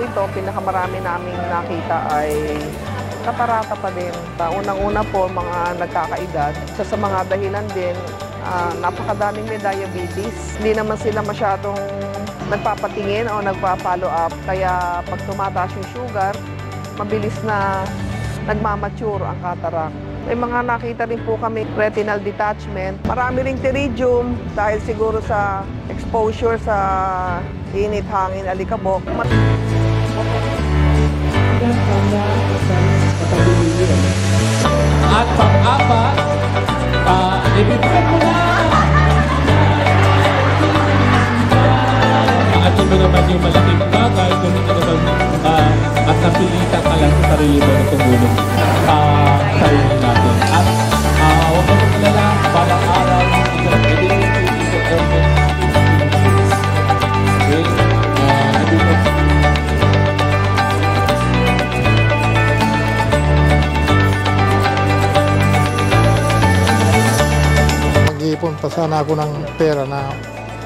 ito, pinakamarami naming nakita ay katarata pa din. Unang-una po, mga nagkakaedad. Sa mga dahilan din, napakadaming may diabetes. Hindi naman sila masyadong nagpapatingin o nagpa-follow up. Kaya pag tumataas yung sugar, mabilis na nagmamature ang cataract. May mga nakita rin po kami retinal detachment. Marami ring pterygium dahil siguro sa exposure sa init, hangin, alikabok. At pang-apat, ibibigay mo na! At ito naman yung malaking bagay kung ito naman at napilitan ka lang sa sarili mo na tumulong sa sarili natin. At huwag mo magalala, balang araw, ito na pwede yung mag-iipon pa sana ako ng pera na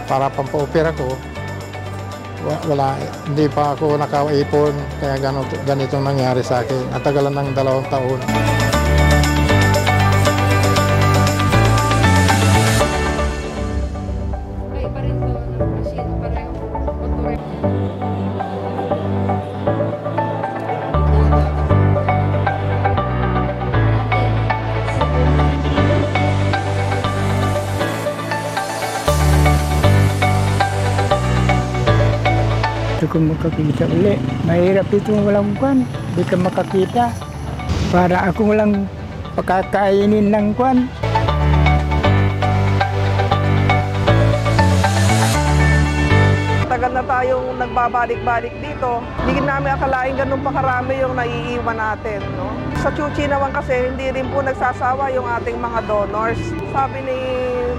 para pampa-opera ko. Wala, hindi pa ako nakaipon, kaya ganito nangyari sa akin. Natagalan ng 2 taon. Kung makakita uli, mahirap itong walang kwan, di ka makakita. Para ako walang pakakainin ng kwan. Tagal na tayong nagbabalik-balik dito. Hindi namin akalain ganun pa karami yung naiiwan natin. No? Sa Chuchi naman kasi, hindi rin po nagsasawa yung ating mga donors. Sabi ni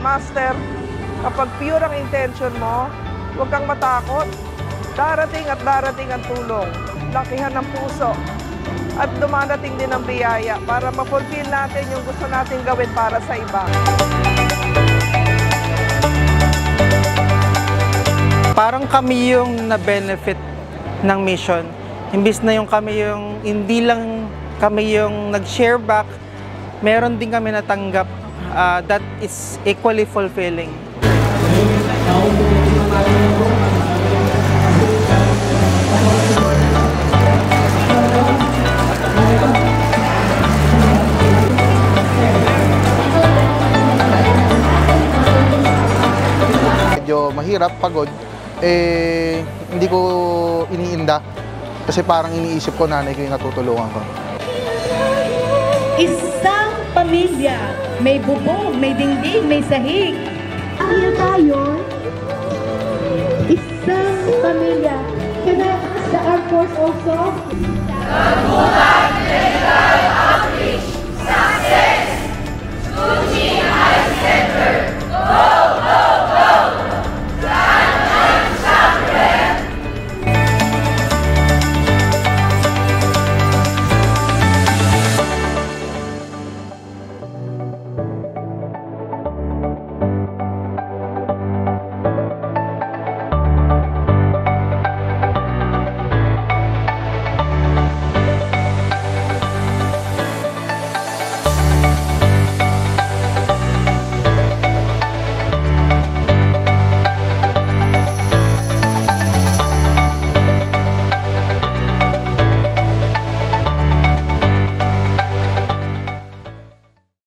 Master, kapag pure ang intention mo, huwag kang matakot. Darating at darating ang tulong, lakihan ng puso, at dumadating din ang biyaya para ma-fulfill natin yung gusto natin gawin para sa iba. Parang kami yung na-benefit ng mission. Imbis na yung kami yung, hindi lang kami yung nag-share back, meron din kami natanggap. That is equally fulfilling. Medyo mahirap, pagod, hindi ko iniinda kasi parang iniisip ko nanay ko yung natutulungan ko. Isang pamilya, may bubong, may dingding, may sahig. Kaya tayo, isang pamilya. Can I ask the Air Force also?